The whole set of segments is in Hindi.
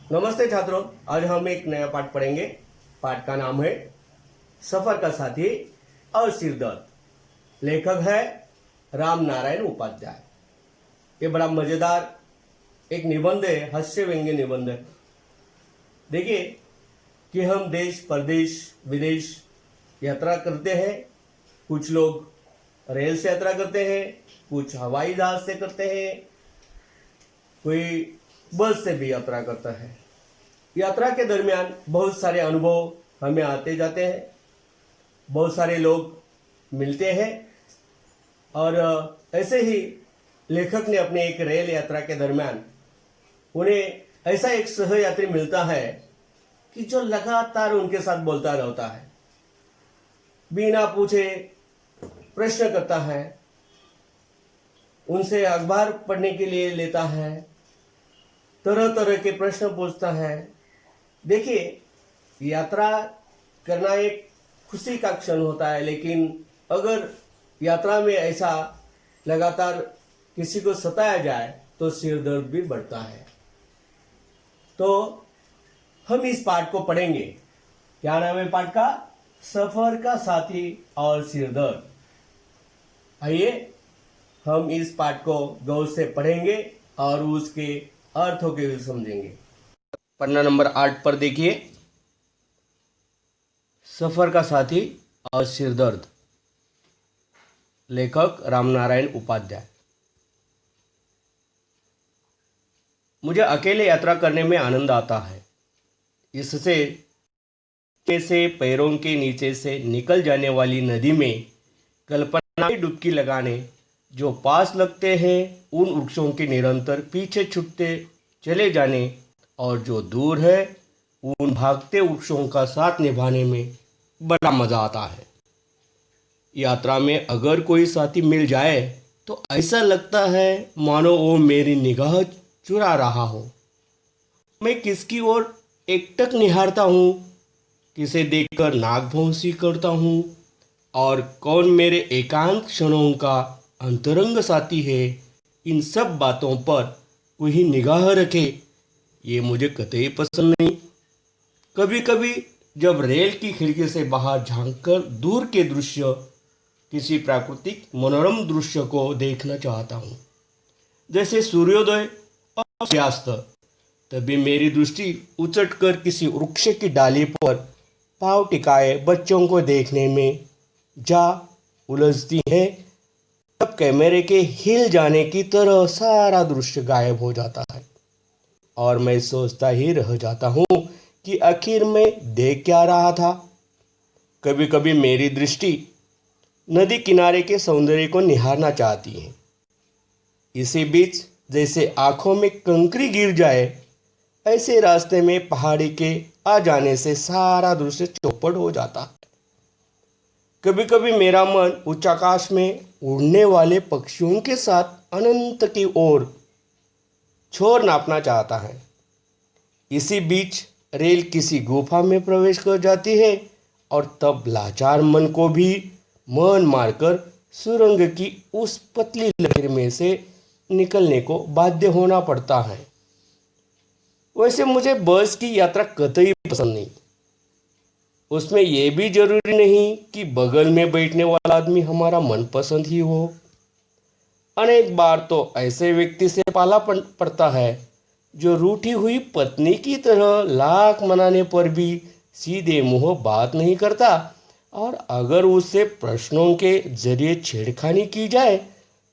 नमस्ते छात्रों, आज हम एक नया पाठ पढ़ेंगे। पाठ का नाम है सफर का साथी और सिरदर्द। लेखक है राम नारायण उपाध्याय। ये बड़ा मजेदार एक निबंध है, हास्य व्यंग्य निबंध है। देखिए कि हम देश परदेश विदेश यात्रा करते हैं। कुछ लोग रेल से यात्रा करते हैं, कुछ हवाई जहाज से करते हैं, कोई बस से भी यात्रा करता है। यात्रा के दरमियान बहुत सारे अनुभव हमें आते जाते हैं, बहुत सारे लोग मिलते हैं। और ऐसे ही लेखक ने अपने एक रेल यात्रा के दरमियान उन्हें ऐसा एक सहयात्री मिलता है कि जो लगातार उनके साथ बोलता रहता है, बिना पूछे प्रश्न करता है, उनसे अखबार पढ़ने के लिए लेता है, तरह तरह के प्रश्न पूछता है। देखिए, यात्रा करना एक खुशी का क्षण होता है, लेकिन अगर यात्रा में ऐसा लगातार किसी को सताया जाए तो सिर दर्द भी बढ़ता है। तो हम इस पाठ को पढ़ेंगे। क्या नाम है पाठ का? सफर का साथी और सिर दर्द। आइए हम इस पाठ को गौर से पढ़ेंगे और उसके अर्थों के भी समझेंगे। पन्ना नंबर 8 पर देखिए, सफर का साथी और सिरदर्द। लेखक रामनारायण उपाध्याय। मुझे अकेले यात्रा करने में आनंद आता है। इससे पैरों के नीचे से निकल जाने वाली नदी में कल्पना की डुबकी लगाने, जो पास लगते हैं उन वृक्षों के निरंतर पीछे छूटते चले जाने, और जो दूर है उन भागते वृक्षों का साथ निभाने में बड़ा मज़ा आता है। यात्रा में अगर कोई साथी मिल जाए तो ऐसा लगता है मानो वो मेरी निगाह चुरा रहा हो। मैं किसकी ओर एकटक निहारता हूँ, किसे देखकर नाक भौंसी करता हूँ, और कौन मेरे एकांत क्षणों का अंतरंग साथी है, इन सब बातों पर कोई निगाह रखे, ये मुझे कतई पसंद नहीं। कभी कभी जब रेल की खिड़की से बाहर झांककर दूर के दृश्य, किसी प्राकृतिक मनोरम दृश्य को देखना चाहता हूँ, जैसे सूर्योदय और सूर्यास्त, तभी मेरी दृष्टि उचटकर किसी वृक्ष की डाली पर पांव टिकाए बच्चों को देखने में जा उलझती है। तब कैमरे के हिल जाने की तरह सारा दृश्य गायब हो जाता है और मैं सोचता ही रह जाता हूँ कि आखिर मैं देख क्या रहा था। कभी कभी मेरी दृष्टि नदी किनारे के सौंदर्य को निहारना चाहती है। इसी बीच जैसे आंखों में कंकरी गिर जाए, ऐसे रास्ते में पहाड़ी के आ जाने से सारा दृश्य चौपट हो जाता है। कभी कभी मेरा मन उच्चाकाश में उड़ने वाले पक्षियों के साथ अनंत की ओर छोर नापना चाहता है। इसी बीच रेल किसी गुफा में प्रवेश कर जाती है और तब लाचार मन को भी मन मारकर सुरंग की उस पतली लकीर में से निकलने को बाध्य होना पड़ता है। वैसे मुझे बस की यात्रा कतई पसंद नहीं। उसमें यह भी जरूरी नहीं कि बगल में बैठने वाला आदमी हमारा मनपसंद ही हो। अनेक बार तो ऐसे व्यक्ति से पाला पड़ता है जो रूठी हुई पत्नी की तरह लाख मनाने पर भी सीधे मुंह बात नहीं करता, और अगर उससे प्रश्नों के जरिए छेड़खानी की जाए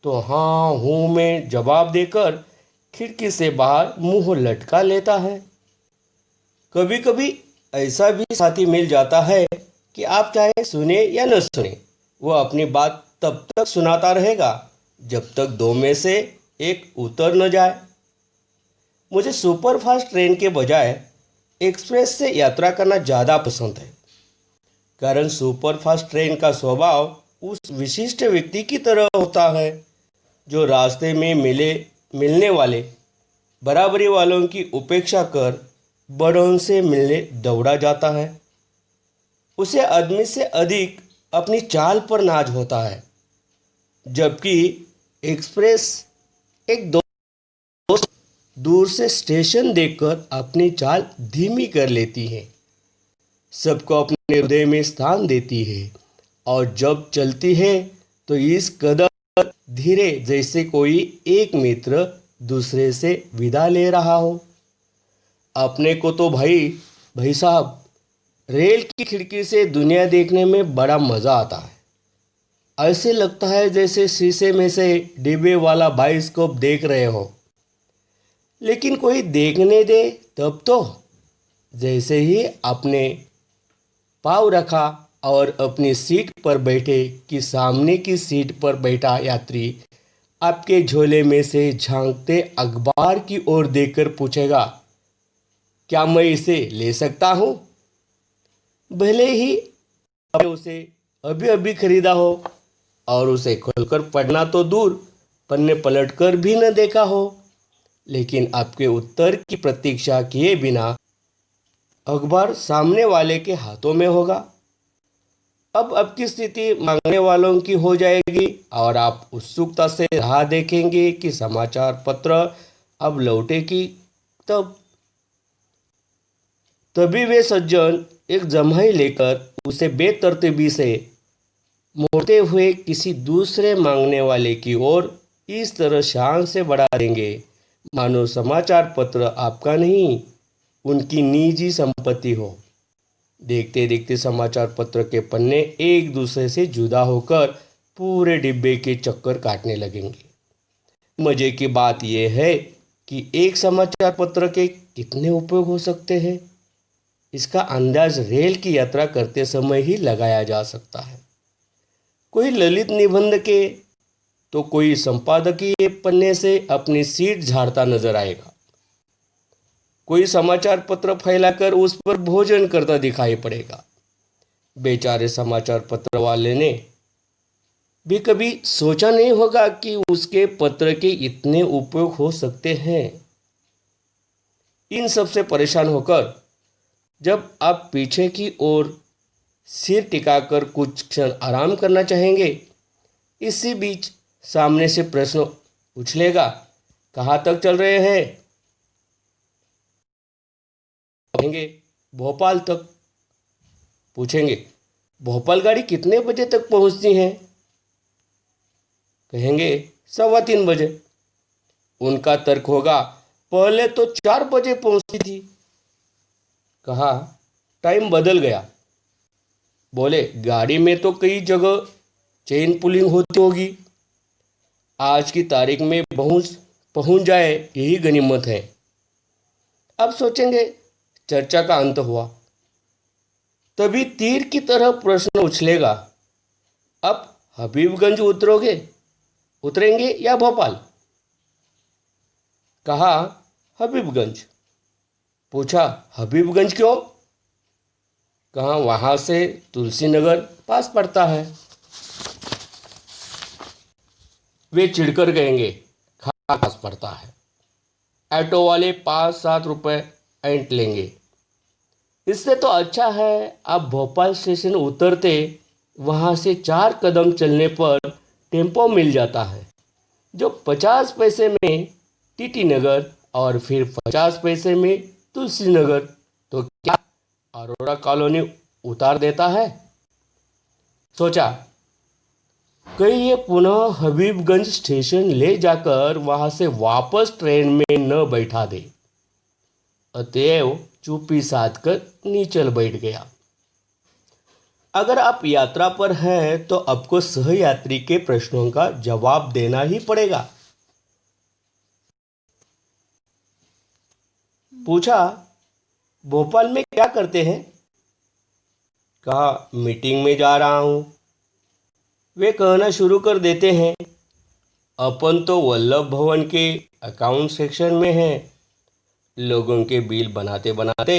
तो हाँ हूँ में जवाब देकर खिड़की से बाहर मुंह लटका लेता है। कभी कभी ऐसा भी साथी मिल जाता है कि आप चाहे सुने या न सुने, वो अपनी बात तब तक सुनाता रहेगा जब तक दो में से एक उतर न जाए। मुझे सुपरफास्ट ट्रेन के बजाय एक्सप्रेस से यात्रा करना ज़्यादा पसंद है, कारण सुपरफास्ट ट्रेन का स्वभाव उस विशिष्ट व्यक्ति की तरह होता है जो रास्ते में मिलने वाले बराबरी वालों की उपेक्षा कर बड़ों से मिलने दौड़ा जाता है। उसे आदमी से अधिक अपनी चाल पर नाज होता है, जबकि एक्सप्रेस एक दोस्त दूर से स्टेशन देखकर अपनी चाल धीमी कर लेती है, सबको अपने हृदय में स्थान देती है और जब चलती है तो इस कदर धीरे जैसे कोई एक मित्र दूसरे से विदा ले रहा हो। अपने को तो भाई भाई साहब रेल की खिड़की से दुनिया देखने में बड़ा मज़ा आता है। ऐसे लगता है जैसे शीशे में से डिब्बे वाला बाइस्कोप देख रहे हो। लेकिन कोई देखने दे तब तो। जैसे ही आपने पाँव रखा और अपनी सीट पर बैठे कि सामने की सीट पर बैठा यात्री आपके झोले में से झांकते अखबार की ओर देखकर पूछेगा, क्या मैं इसे ले सकता हूँ? भले ही आपने उसे अभी अभी खरीदा हो और उसे खोलकर पढ़ना तो दूर, पन्ने पलटकर भी न देखा हो, लेकिन आपके उत्तर की प्रतीक्षा किए बिना अखबार सामने वाले के हाथों में होगा। अब आपकी स्थिति मांगने वालों की हो जाएगी और आप उत्सुकता से राह देखेंगे कि समाचार पत्र अब लौटेगी। तभी वे सज्जन एक जम्हाई लेकर उसे बेतरतीबी से मोड़ते हुए किसी दूसरे मांगने वाले की ओर इस तरह शान से बढ़ा देंगे मानो समाचार पत्र आपका नहीं, उनकी निजी संपत्ति हो। देखते देखते समाचार पत्र के पन्ने एक दूसरे से जुदा होकर पूरे डिब्बे के चक्कर काटने लगेंगे। मजे की बात यह है कि एक समाचार पत्र के कितने उपयोग हो सकते हैं, इसका अंदाज रेल की यात्रा करते समय ही लगाया जा सकता है। कोई ललित निबंध के तो कोई संपादकीय पन्ने से अपनी सीट झाड़ता नजर आएगा, कोई समाचार पत्र फैलाकर उस पर भोजन करता दिखाई पड़ेगा। बेचारे समाचार पत्र वाले ने भी कभी सोचा नहीं होगा कि उसके पत्र के इतने उपयोग हो सकते हैं। इन सब से परेशान होकर जब आप पीछे की ओर सिर टिकाकर कुछ क्षण आराम करना चाहेंगे, इसी बीच सामने से प्रश्न उछलेगा, कहाँ तक चल रहे हैं? कहेंगे भोपाल तक। पूछेंगे भोपाल गाड़ी कितने बजे तक पहुंचती है? कहेंगे 3:15 बजे। उनका तर्क होगा, पहले तो 4 बजे पहुंचती थी। कहा टाइम बदल गया। बोले गाड़ी में तो कई जगह चेन पुलिंग होती होगी, आज की तारीख में पहुंच जाए यही गनीमत है। अब सोचेंगे चर्चा का अंत हुआ। तभी तीर की तरह प्रश्न उछलेगा, अब हबीबगंज उतरेंगे या भोपाल? कहा हबीबगंज। पूछा हबीबगंज क्यों? कहा वहां से तुलसी नगर पास पड़ता है। वे चिढ़कर कहेंगे खास पास पड़ता है, ऑटो वाले 5-7 रुपए ऐंठ लेंगे। इससे तो अच्छा है आप भोपाल स्टेशन उतरते वहां से 4 कदम चलने पर टेम्पो मिल जाता है जो 50 पैसे में टीटी नगर और फिर 50 पैसे में तुलसी नगर, तो क्या अरोड़ा कॉलोनी उतार देता है। सोचा कहीं ये पुनः हबीबगंज स्टेशन ले जाकर वहां से वापस ट्रेन में न बैठा दे। अतएव चुप्पी साध कर नीचल बैठ गया। अगर आप यात्रा पर हैं तो आपको सहयात्री के प्रश्नों का जवाब देना ही पड़ेगा। पूछा भोपाल में क्या करते हैं? कहा मीटिंग में जा रहा हूं। वे कहना शुरू कर देते हैं, अपन तो वल्लभ भवन के अकाउंट सेक्शन में हैं, लोगों के बिल बनाते बनाते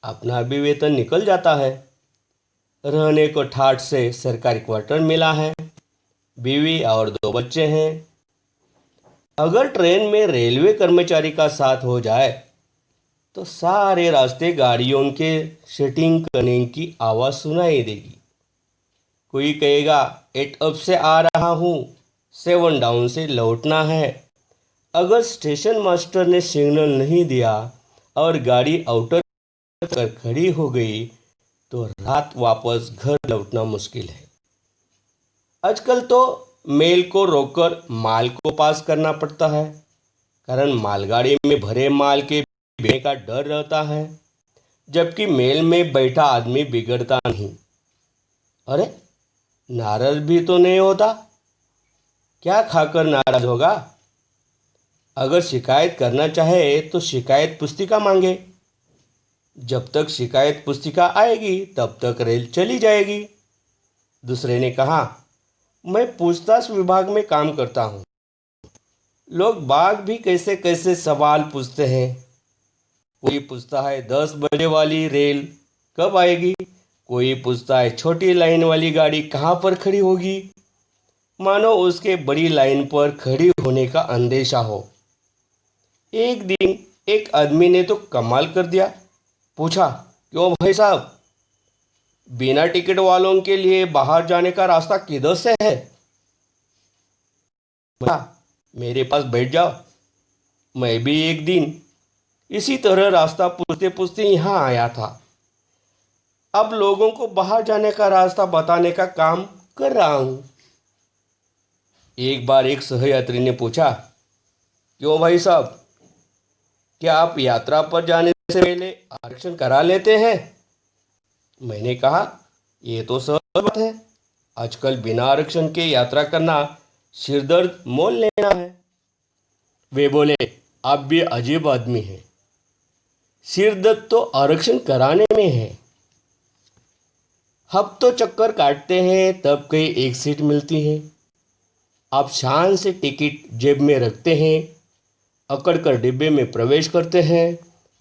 अपना भी वेतन निकल जाता है, रहने को ठाठ से सरकारी क्वार्टर मिला है, बीवी और 2 बच्चे हैं। अगर ट्रेन में रेलवे कर्मचारी का साथ हो जाए तो सारे रास्ते गाड़ियों के सेटिंग करने की आवाज़ सुनाई देगी। कोई कहेगा 8 अप से आ रहा हूँ, 7 डाउन से लौटना है, अगर स्टेशन मास्टर ने सिग्नल नहीं दिया और गाड़ी आउटर कर खड़ी हो गई तो रात वापस घर लौटना मुश्किल है। आजकल तो मेल को रोककर माल को पास करना पड़ता है, कारण मालगाड़ी में भरे माल के बिकने का डर रहता है, जबकि मेल में बैठा आदमी बिगड़ता नहीं। अरे, नाराज भी तो नहीं होता, क्या खाकर नाराज होगा? अगर शिकायत करना चाहे तो शिकायत पुस्तिका मांगे। जब तक शिकायत पुस्तिका आएगी तब तक रेल चली जाएगी। दूसरे ने कहा, मैं पूछताछ विभाग में काम करता हूँ। लोग बाग भी कैसे कैसे सवाल पूछते हैं। कोई पूछता है 10 बजे वाली रेल कब आएगी, कोई पूछता है छोटी लाइन वाली गाड़ी कहाँ पर खड़ी होगी, मानो उसके बड़ी लाइन पर खड़ी होने का अंदेशा हो। एक दिन एक आदमी ने तो कमाल कर दिया। पूछा, क्यों भाई साहब, बिना टिकट वालों के लिए बाहर जाने का रास्ता किधर से है? बोला, मेरे पास बैठ जाओ, मैं भी एक दिन इसी तरह रास्ता पूछते पूछते यहाँ आया था। अब लोगों को बाहर जाने का रास्ता बताने का काम कर रहा हूँ। एक बार एक सहयात्री ने पूछा, क्यों भाई साहब, क्या आप यात्रा पर जाने से पहले आरक्षण करा लेते हैं? मैंने कहा, ये तो सहज बात है, आजकल बिना आरक्षण के यात्रा करना सिरदर्द मोल लेना है। वे बोले, आप भी अजीब आदमी हैं, सिरदर्द तो आरक्षण कराने में है। हम तो चक्कर काटते हैं तब कहीं एक सीट मिलती है। आप शान से टिकट जेब में रखते हैं, अकड़ कर डिब्बे में प्रवेश करते हैं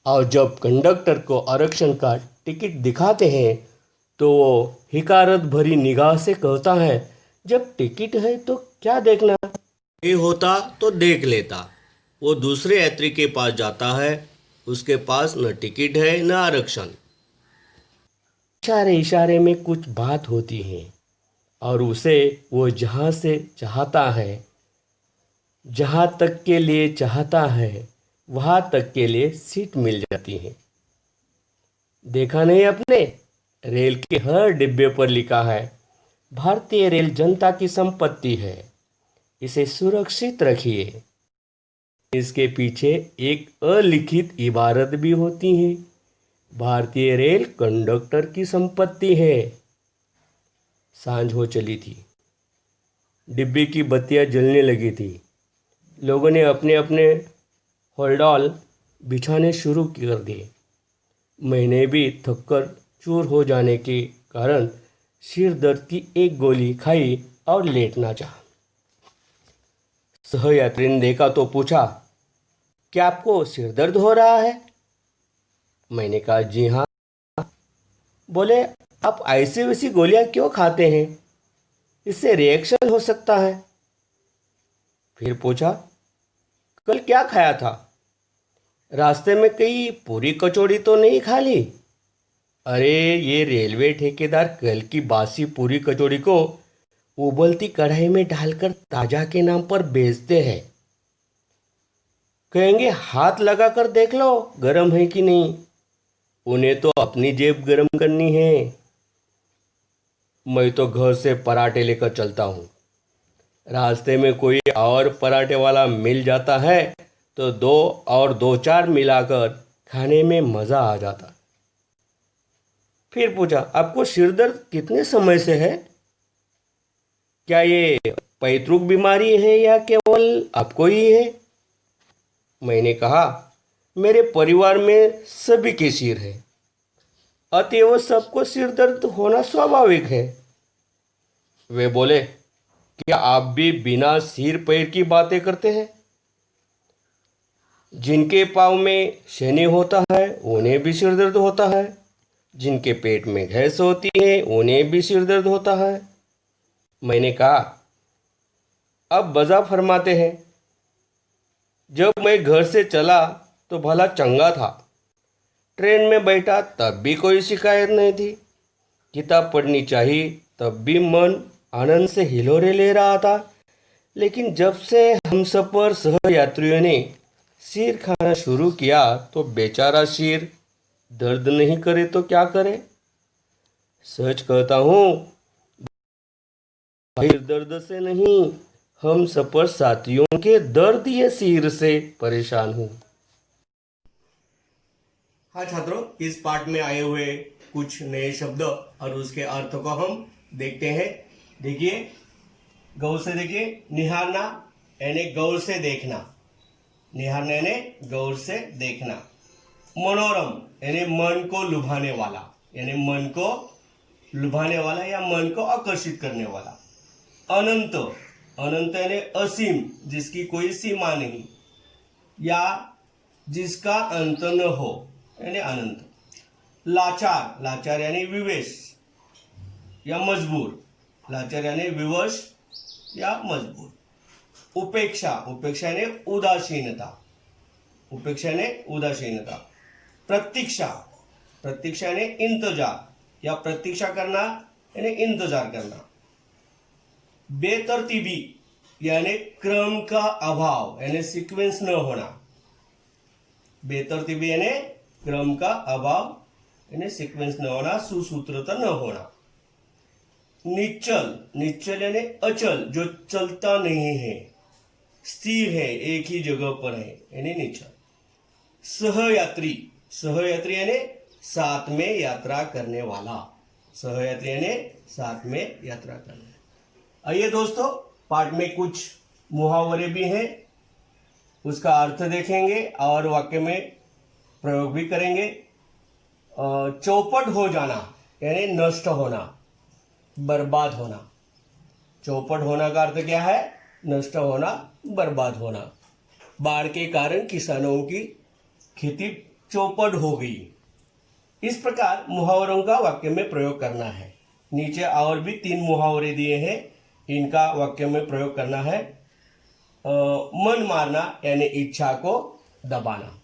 और जब कंडक्टर को आरक्षण का टिकट दिखाते हैं तो वो हिकारत भरी निगाह से कहता है, जब टिकट है तो क्या देखना, नहीं होता तो देख लेता। वो दूसरे यात्री के पास जाता है, उसके पास न टिकट है न आरक्षण। इशारे इशारे में कुछ बात होती है और उसे वो जहाँ से चाहता है, जहाँ तक के लिए चाहता है, वहाँ तक के लिए सीट मिल जाती है। देखा नहीं आपने, रेल के हर डिब्बे पर लिखा है, भारतीय रेल जनता की संपत्ति है, इसे सुरक्षित रखिए। इसके पीछे एक अलिखित इबारत भी होती है, भारतीय रेल कंडक्टर की संपत्ति है। सांझ हो चली थी, डिब्बे की बत्तियां जलने लगी थी। लोगों ने अपने अपने होल्डॉल बिछाने शुरू कर दिए। मैंने भी थककर चूर हो जाने के कारण सिर दर्द की एक गोली खाई और लेटना चाहा। सहयात्री ने देखा तो पूछा, क्या आपको सिर दर्द हो रहा है? मैंने कहा, जी हाँ। बोले, आप ऐसी वैसी गोलियां क्यों खाते हैं, इससे रिएक्शन हो सकता है। फिर पूछा, कल क्या खाया था? रास्ते में कहीं पूरी कचौड़ी तो नहीं खा ली? अरे, ये रेलवे ठेकेदार कल की बासी पूरी कचौड़ी को उबलती कढ़ाई में डालकर ताजा के नाम पर बेचते हैं। कहेंगे हाथ लगाकर देख लो गरम है कि नहीं। उन्हें तो अपनी जेब गरम करनी है। मैं तो घर से पराठे लेकर चलता हूँ, रास्ते में कोई और पराठे वाला मिल जाता है तो दो और दो चार मिलाकर खाने में मज़ा आ जाता। फिर पूछा, आपको सिर दर्द कितने समय से है? क्या ये पैतृक बीमारी है या केवल आपको ही है? मैंने कहा, मेरे परिवार में सभी के सिर है, अतएव सबको सिर दर्द होना स्वाभाविक है। वे बोले, क्या आप भी बिना सिर पैर की बातें करते हैं? जिनके पाँव में शनि होता है उन्हें भी सिर दर्द होता है, जिनके पेट में गैस होती है उन्हें भी सिर दर्द होता है। मैंने कहा, अब बजा फरमाते हैं, जब मैं घर से चला तो भला चंगा था, ट्रेन में बैठा तब भी कोई शिकायत नहीं थी, किताब पढ़नी चाहिए तब भी मन आनंद से हिलोरे ले रहा था, लेकिन जब से हम सफर सहयात्रियों ने सिर खाना शुरू किया तो बेचारा सिर दर्द नहीं करे तो क्या करे। सच कहता हूँ, सिर दर्द से नहीं, हम सफर साथियों के दर्द ये सिर से परेशान हूँ। हाँ छात्रों, इस पाठ में आए हुए कुछ नए शब्द और उसके अर्थ को हम देखते हैं। देखिए, गौर से देखिए, निहारना यानी गौर से देखना, निहारना यानी गौर से देखना। मनोरम यानी मन को लुभाने वाला, यानी मन को लुभाने वाला या मन को आकर्षित करने वाला। अनंत, अनंत यानी असीम, जिसकी कोई सीमा नहीं या जिसका अंत न हो, यानी अनंत। लाचार, लाचार यानी विवेश या मजबूर, लाचार यानी विवश या मजबूर। उपेक्षा, उपेक्षा यानी उदासीनता, उपेक्षा यानी उदासीनता। प्रतीक्षा, प्रतीक्षा यानी इंतजार या प्रतीक्षा करना यानी इंतजार करना। बेतरतीबी यानी क्रम का अभाव यानी सीक्वेंस न होना, बेतरतीबी यानी क्रम का अभाव यानी सीक्वेंस न होना, सुसूत्रता न होना। निश्चल, निश्चल यानी अचल, जो चलता नहीं है, स्थिर है, एक ही जगह पर है, यानी निश्चल। सहयात्री, सहयात्री यानी साथ में यात्रा करने वाला, सहयात्री यानी साथ में यात्रा करने। आइए दोस्तों, पाठ में कुछ मुहावरे भी हैं, उसका अर्थ देखेंगे और वाक्य में प्रयोग भी करेंगे। चौपट हो जाना यानी नष्ट होना, बर्बाद होना। चौपट होना का अर्थ क्या है? नष्ट होना, बर्बाद होना। बाढ़ के कारण किसानों की खेती चौपट हो गई। इस प्रकार मुहावरों का वाक्य में प्रयोग करना है। नीचे और भी 3 मुहावरे दिए हैं, इनका वाक्य में प्रयोग करना है। मन मारना यानी इच्छा को दबाना।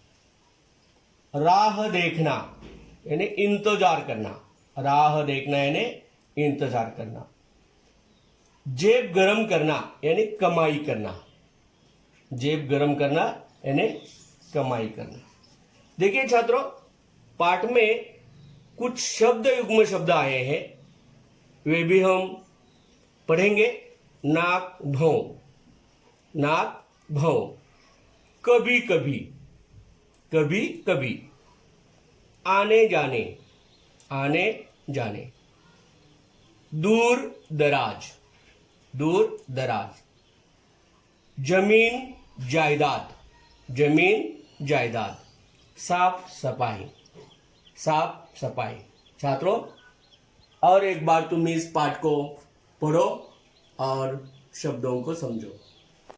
राह देखना यानी इंतजार करना, राह देखना यानी इंतजार करना। जेब गरम करना यानी कमाई करना, जेब गरम करना यानी कमाई करना। देखिए छात्रों, पाठ में कुछ शब्द युग्म शब्द आए हैं, वे भी हम पढ़ेंगे। नाक भौं, नाक भौं। कभी कभी, कभी कभी। आने जाने, आने जाने। दूर दराज, दूर दराज। जमीन जायदाद, जमीन जायदाद। साफ सफाई, साफ सफाई। छात्रों, और एक बार तुम इस पाठ को पढ़ो और शब्दों को समझो।